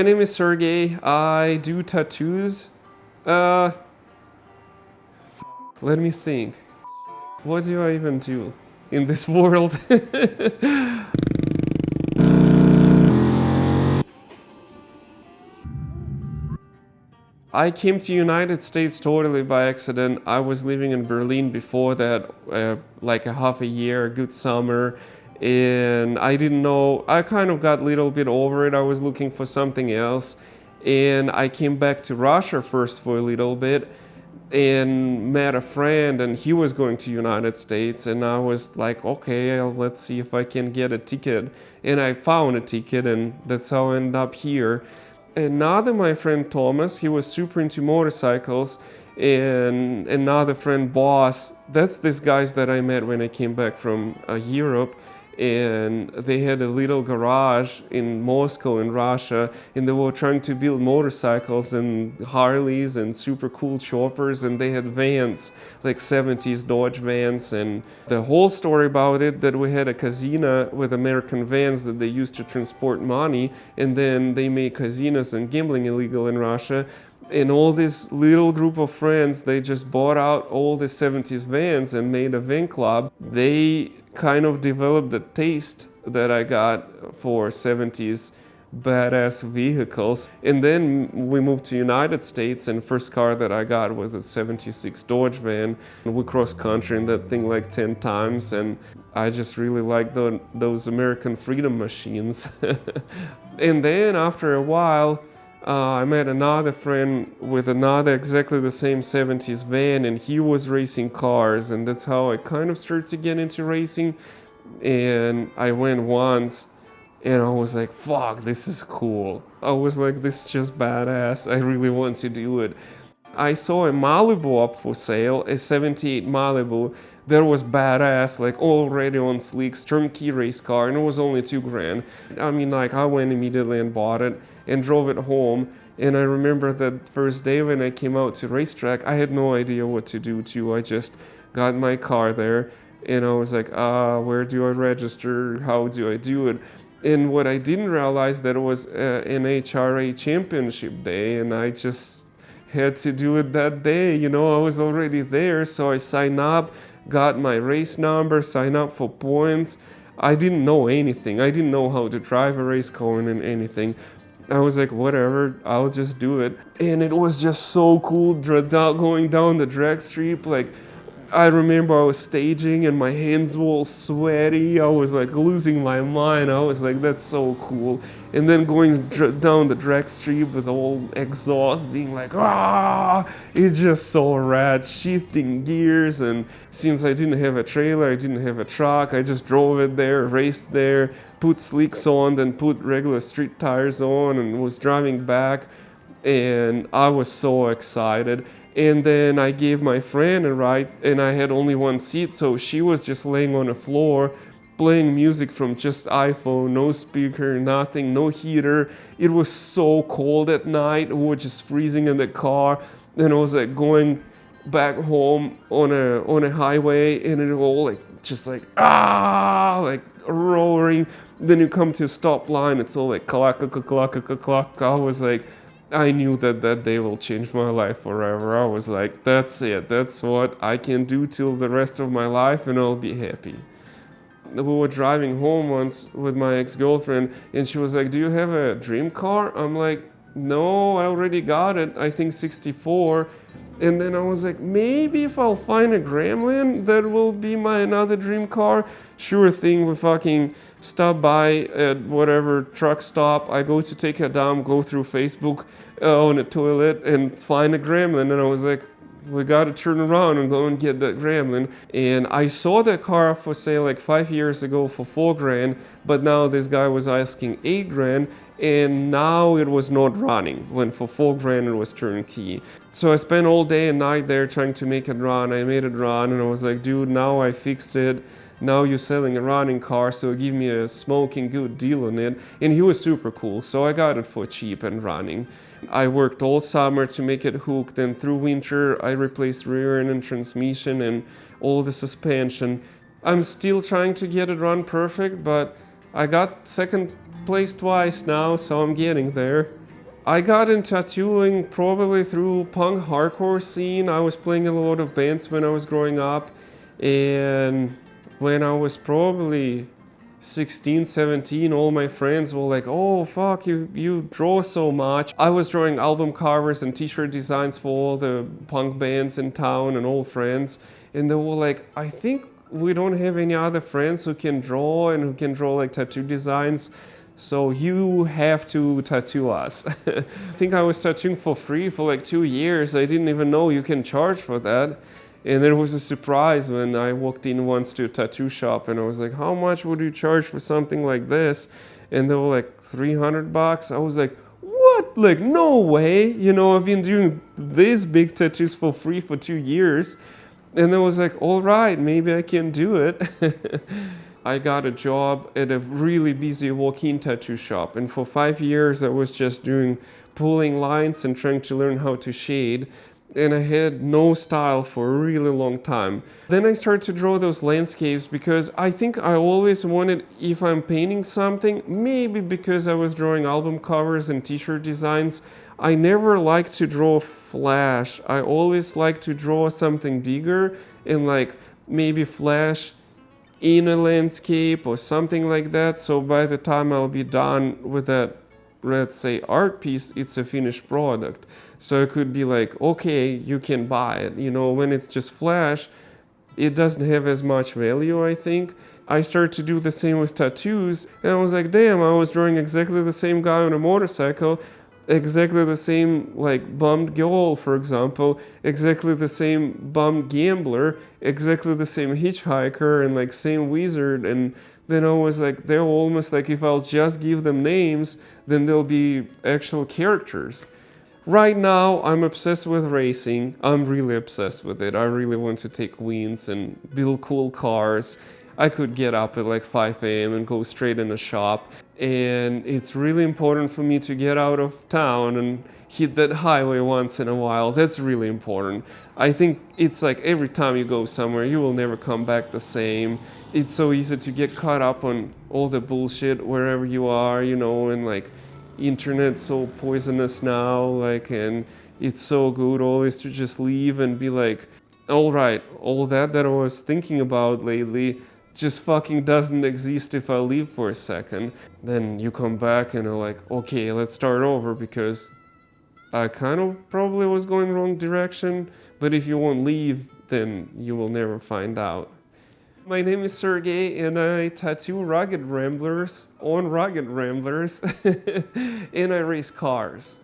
My name is Sergey. I do tattoos. Uh, Let me think. What do I even do in this world? I came to United States totally by accident. I was living in Berlin before that, like a half a year, a good summer, and I didn't know. I kind of got a little bit over it. I was looking for something else, and I came back to Russia first for a little bit, and met a friend, and he was going to United States, and I was like, okay, let's see if I can get a ticket, and I found a ticket, and that's how I ended up here. Another my friend Thomas, he was super into motorcycles, and another friend Boss, that's these guys that I met when I came back from Europe, and they had a little garage in Moscow in Russia, and they were trying to build motorcycles and Harleys and super cool choppers, and they had vans, like 70s Dodge vans, and the whole story about it, that we had a casino with American vans that they used to transport money, and then they made casinos and gambling illegal in Russia. And all this little group of friends, they just bought out all the 70s vans and made a van club. They kind of developed the taste that I got for 70s badass vehicles. And then we moved to United States, and first car that I got was a 76 Dodge van. We crossed country in that thing like 10 times, and I just really liked those American freedom machines. And then after a while, I met another friend with another exactly the same 70s van, and he was racing cars, and that's how I kind of started to get into racing. And I went once, and I was like, fuck, this is cool. I was like, this is just badass. I really want to do it. I saw a Malibu up for sale, a 78 Malibu that was badass, like already on slicks, turnkey race car, and it was only $2,000. I mean, like, I went immediately and bought it and drove it home. And I remember that first day when I came out to racetrack, I had no idea what to do too. I just got my car there, and I was like, where do I register? How do I do it? And what I didn't realize that it was an HRA championship day, and I just had to do it that day. You know, I was already there, so I signed up, got my race number, signed up for points. I didn't know anything. I didn't know how to drive a race car and anything. I was like, whatever, I'll just do it. And it was just so cool going down the drag strip. Like, I remember I was staging and my hands were all sweaty. I was like losing my mind. I was like, that's so cool. And then going down the drag strip with all exhaust being like, it's just so rad, shifting gears. And since I didn't have a trailer, I didn't have a truck, I just drove it there, raced there, put slicks on, then put regular street tires on, and was driving back. And I was so excited. And then I gave my friend a ride, and I had only one seat, so she was just laying on the floor playing music from just iPhone, no speaker, nothing, no heater. It was so cold at night. We were just freezing in the car. And I was like going back home on a highway, and it all like just like like roaring. Then you come to a stop line, it's all like clack, clack, clack, clack, clack. I was like, I knew that day will change my life forever. I was like, that's it. That's what I can do till the rest of my life, and I'll be happy. We were driving home once with my ex-girlfriend, and she was like, do you have a dream car? I'm like, no, I already got it. I think 64. And then I was like, maybe if I'll find a Gremlin, that will be my another dream car. Sure thing, we fucking stop by at whatever truck stop. I go to take a dump, go through Facebook on a toilet and find a Gremlin. And I was like, we gotta turn around and go and get that Gremlin. And I saw that car for sale like 5 years ago for $4,000, but now this guy was asking $8,000, and now it was not running, when for $4,000 it was turnkey. So I spent all day and night there trying to make it run. I made it run, and I was like, dude, now I fixed it. Now you're selling a running car, so give me a smoking good deal on it. And he was super cool, so I got it for cheap and running. I worked all summer to make it hooked, and through winter I replaced rear end and transmission and all the suspension. I'm still trying to get it run perfect, but I got second place twice now, so I'm getting there. I got into tattooing probably through punk hardcore scene. I was playing in a lot of bands when I was growing up, and when I was probably 16, 17, all my friends were like, oh fuck, you draw so much. I was drawing album covers and t-shirt designs for all the punk bands in town and all friends, and they were like, I think we don't have any other friends who can draw and who can draw like tattoo designs, so you have to tattoo us. I think I was tattooing for free for like 2 years. I didn't even know you can charge for that. And there was a surprise when I walked in once to a tattoo shop and I was like, how much would you charge for something like this? And they were like, $300. I was like, what? Like, no way. You know, I've been doing these big tattoos for free for 2 years. And I was like, all right, maybe I can do it. I got a job at a really busy walk-in tattoo shop, and for 5 years I was just doing pulling lines and trying to learn how to shade, and I had no style for a really long time. Then I started to draw those landscapes because I think I always wanted, if I'm painting something, maybe because I was drawing album covers and t-shirt designs, I never liked to draw flash. I always liked to draw something bigger and like maybe flash in a landscape or something like that. So by the time I'll be done with that, let's say, art piece, it's a finished product. So it could be like, okay, you can buy it. You know, when it's just flash, it doesn't have as much value, I think. I started to do the same with tattoos, and I was like, damn, I was drawing exactly the same guy on a motorcycle, exactly the same like bummed girl, for example, exactly the same bummed gambler, exactly the same hitchhiker, and like same wizard. And then I was like, they're almost like, if I'll just give them names, then they'll be actual characters. Right now, I'm obsessed with racing. I'm really obsessed with it. I really want to take wins and build cool cars. I could get up at like 5 a.m. and go straight in a shop. And it's really important for me to get out of town and hit that highway once in a while. That's really important. I think it's like every time you go somewhere, you will never come back the same. It's so easy to get caught up on all the bullshit wherever you are, you know, and like internet's so poisonous now, like, and it's so good always to just leave and be like, all right, all that I was thinking about lately just fucking doesn't exist if I leave for a second. Then you come back and are like, okay, let's start over because I kind of probably was going wrong direction, but if you won't leave, then you will never find out. My name is Sergey and I tattoo rugged ramblers on rugged ramblers and I race cars.